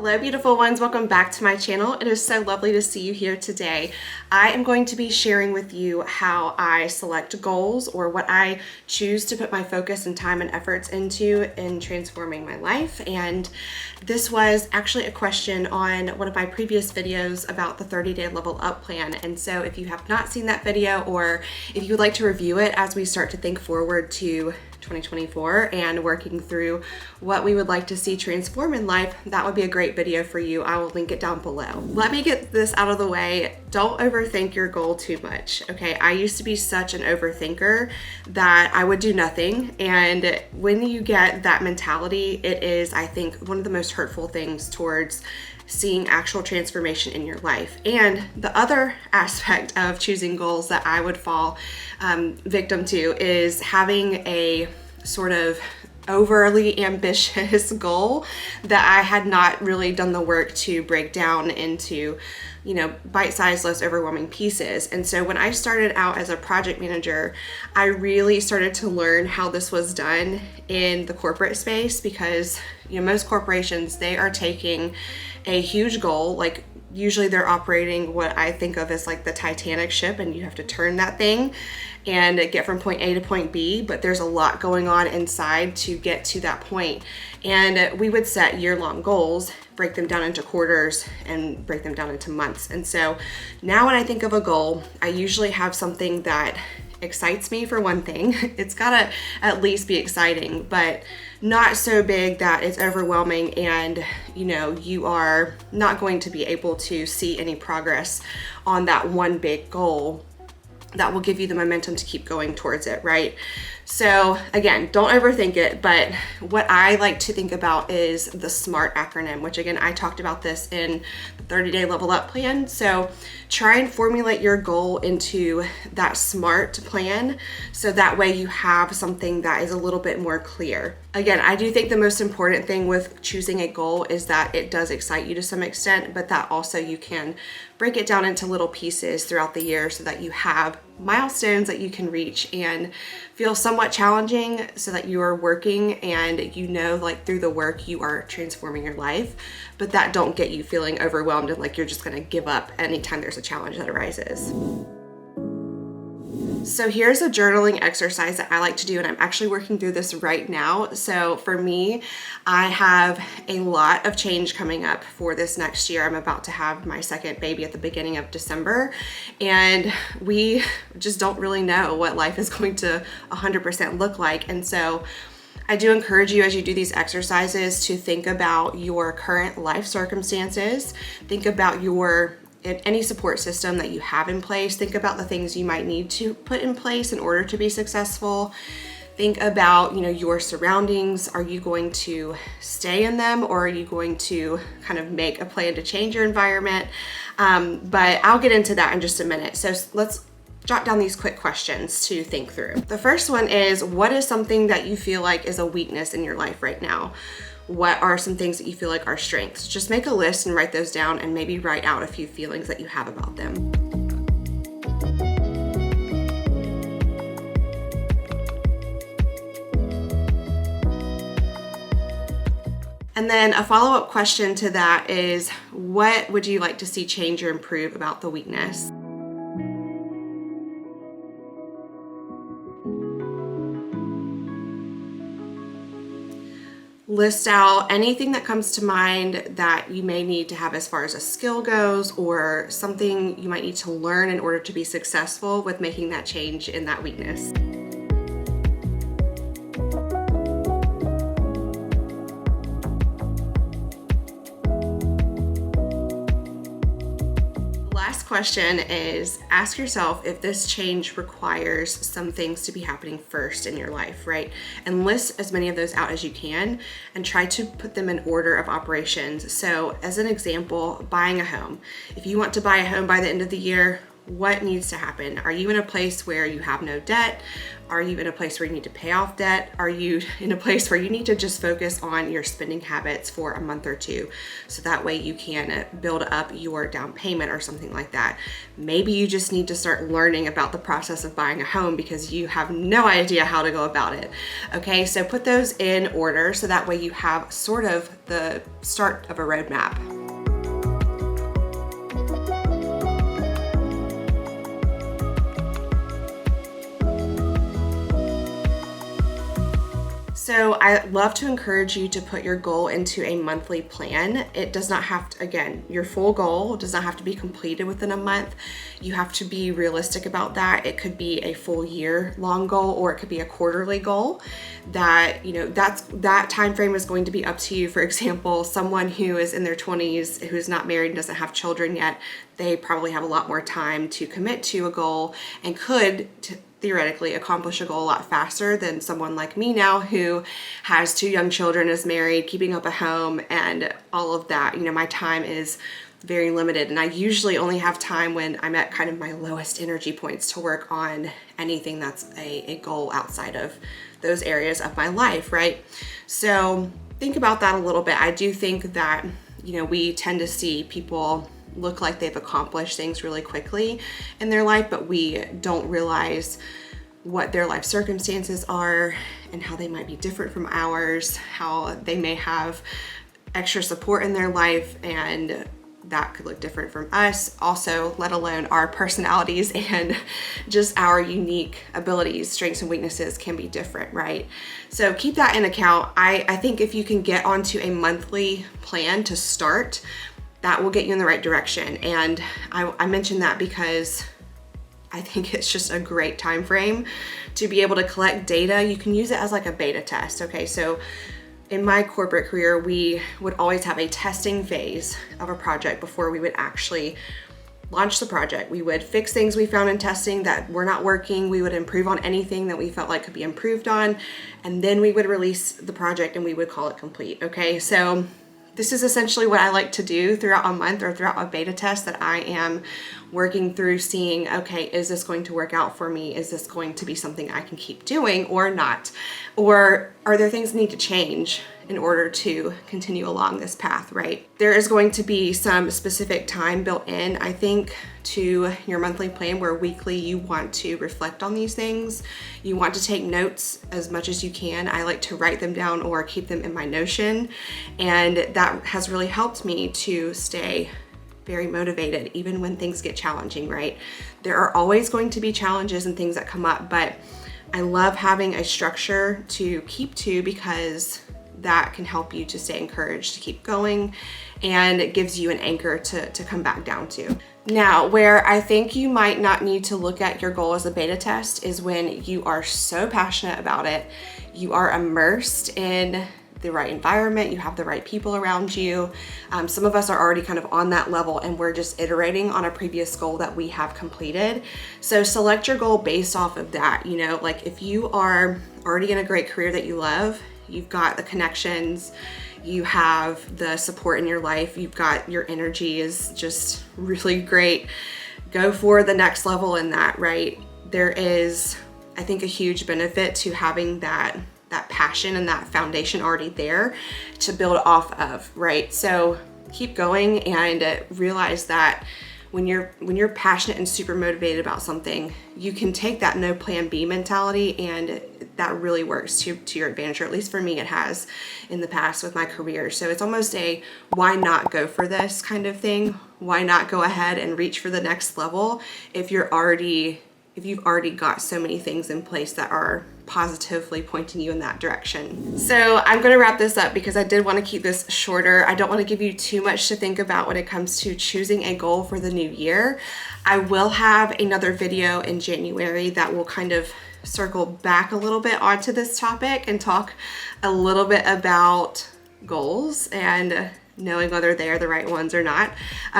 Hello beautiful ones, welcome back to my channel. It is so lovely to see you here today. I am going to be sharing with you how I select goals or what I choose to put my focus and time and efforts into in transforming my life. And this was actually a question on one of my previous videos about the 30-day level up plan. And so if you have not seen that video, or if you would like to review it as we start to think forward to 2024 and working through what we would like to see transform in life, that would be a great video for you. I will link it down below. Let me get this out of the way. Don't overthink your goal too much, okay? I used to be such an overthinker that I would do nothing. And when you get that mentality, it is, I think, one of the most hurtful things towards seeing actual transformation in your life. And the other aspect of choosing goals that I would fall victim to is having a sort of overly ambitious goal that I had not really done the work to break down into, bite-sized, less overwhelming pieces. And so when I started out as a project manager, I really started to learn how this was done in the corporate space, because most corporations, they are taking a huge goal, like usually they're operating what I think of as like the Titanic ship, and you have to turn that thing and get from point A to point B, but there's a lot going on inside to get to that point. And we would set year-long goals, break them down into quarters, and break them down into months. And so now when I think of a goal, I usually have something that excites me. For one thing, it's gotta at least be exciting, but not so big that it's overwhelming and you are not going to be able to see any progress on that one big goal that will give you the momentum to keep going towards it, right? So again, don't overthink it, but what I like to think about is the SMART acronym, which again, I talked about this in the 30-day level up plan. So try and formulate your goal into that SMART plan, so that way you have something that is a little bit more clear. Again, I do think the most important thing with choosing a goal is that it does excite you to some extent, but that also you can break it down into little pieces throughout the year so that you have milestones that you can reach and feel somewhat challenging, so that you are working and like through the work you are transforming your life, but that don't get you feeling overwhelmed and like you're just gonna give up anytime there's a challenge that arises. So here's a journaling exercise that I like to do, and I'm actually working through this right now. So for me, I have a lot of change coming up for this next year. I'm about to have my second baby at the beginning of December, and we just don't really know what life is going to 100% look like. And so I do encourage you, as you do these exercises, to think about your current life circumstances, think about any support system that you have in place. Think about the things you might need to put in place in order to be successful. Think about, your surroundings. Are you going to stay in them, or are you going to kind of make a plan to change your environment? But I'll get into that in just a minute. So let's jot down these quick questions to think through. The first one is, what is something that you feel like is a weakness in your life right now? What are some things that you feel like are strengths? Just make a list and write those down, and maybe write out a few feelings that you have about them. And then a follow-up question to that is, what would you like to see change or improve about the weakness? List out anything that comes to mind that you may need to have as far as a skill goes, or something you might need to learn in order to be successful with making that change in that weakness. Question is, ask yourself if this change requires some things to be happening first in your life, right? And list as many of those out as you can, and try to put them in order of operations. So as an example, buying a home. If you want to buy a home by the end of the year, what needs to happen. Are you in a place where you have no debt? Are you in a place where you need to pay off debt? Are you in a place where you need to just focus on your spending habits for a month or two, so that way you can build up your down payment or something like that? Maybe you just need to start learning about the process of buying a home because you have no idea how to go about it. Okay, so put those in order so that way you have sort of the start of a roadmap. So I love to encourage you to put your goal into a monthly plan. It does not have to, again, your full goal does not have to be completed within a month. You have to be realistic about that. It could be a full year long goal, or it could be a quarterly goal. That, you know, that time frame is going to be up to you. For example, someone who is in their 20s, who's not married and doesn't have children yet, they probably have a lot more time to commit to a goal and could theoretically accomplish a goal a lot faster than someone like me now, who has 2 young children, is married, keeping up a home, and all of that. You know, my time is very limited, and I usually only have time when I'm at kind of my lowest energy points to work on anything that's a goal outside of those areas of my life, right? So think about that a little bit. I do think that, you know, we tend to see people look like they've accomplished things really quickly in their life, but we don't realize what their life circumstances are and how they might be different from ours, how they may have extra support in their life, and that could look different from us also, let alone our personalities and just our unique abilities, strengths and weaknesses can be different, right? So keep that in account. I think if you can get onto a monthly plan to start, that will get you in the right direction. And I mentioned that because I think it's just a great time frame to be able to collect data. You can use it as like a beta test. Okay, so in my corporate career, we would always have a testing phase of a project before we would actually launch the project. We would fix things we found in testing that were not working. We would improve on anything that we felt like could be improved on. And then we would release the project and we would call it complete. Okay, so this is essentially what I like to do throughout a month or throughout a beta test, that I am working through, seeing, okay, is this going to work out for me? Is this going to be something I can keep doing or not? Or are there things that need to change in order to continue along this path, right? There is going to be some specific time built in, I think, to your monthly plan, where weekly you want to reflect on these things. You want to take notes as much as you can. I like to write them down or keep them in my Notion, and that has really helped me to stay very motivated even when things get challenging, right? There are always going to be challenges and things that come up, but I love having a structure to keep to, because that can help you to stay encouraged to keep going, and it gives you an anchor to come back down to. Now, where I think you might not need to look at your goal as a beta test is when you are so passionate about it, you are immersed in the right environment, you have the right people around you. Some of us are already kind of on that level, and we're just iterating on a previous goal that we have completed. So select your goal based off of that. You know, like if you are already in a great career that you love, you've got the connections, you have the support in your life, you've got your energy is just really great, go for the next level in that, right? There is, I think, a huge benefit to having that passion and that foundation already there to build off of, right? So keep going and realize that when you're passionate and super motivated about something, you can take that no plan B mentality, and that really works to your advantage, or at least for me it has in the past with my career. So it's almost a why not go for this kind of thing. Why not go ahead and reach for the next level if you've already got so many things in place that are positively pointing you in that direction. So I'm going to wrap this up because I did want to keep this shorter. I don't want to give you too much to think about when it comes to choosing a goal for the new year. I will have another video in January that will kind of circle back a little bit onto this topic and talk a little bit about goals and knowing whether they are the right ones or not.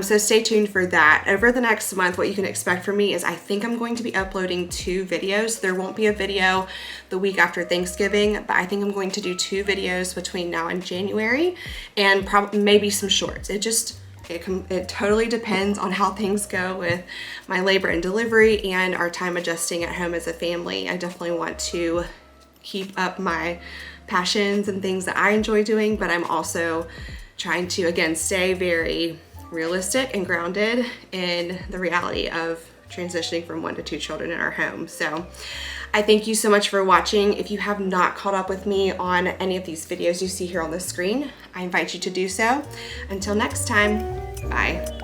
So stay tuned for that. Over the next month, what you can expect from me is I think I'm going to be uploading 2 videos. There won't be a video the week after Thanksgiving, but I think I'm going to do 2 videos between now and January, and maybe some shorts. It just It totally depends on how things go with my labor and delivery and our time adjusting at home as a family. I definitely want to keep up my passions and things that I enjoy doing, but I'm also trying to, again, stay very realistic and grounded in the reality of transitioning from 1 to 2 children in our home. So I thank you so much for watching. If you have not caught up with me on any of these videos you see here on the screen, I invite you to do so. Until next time, bye.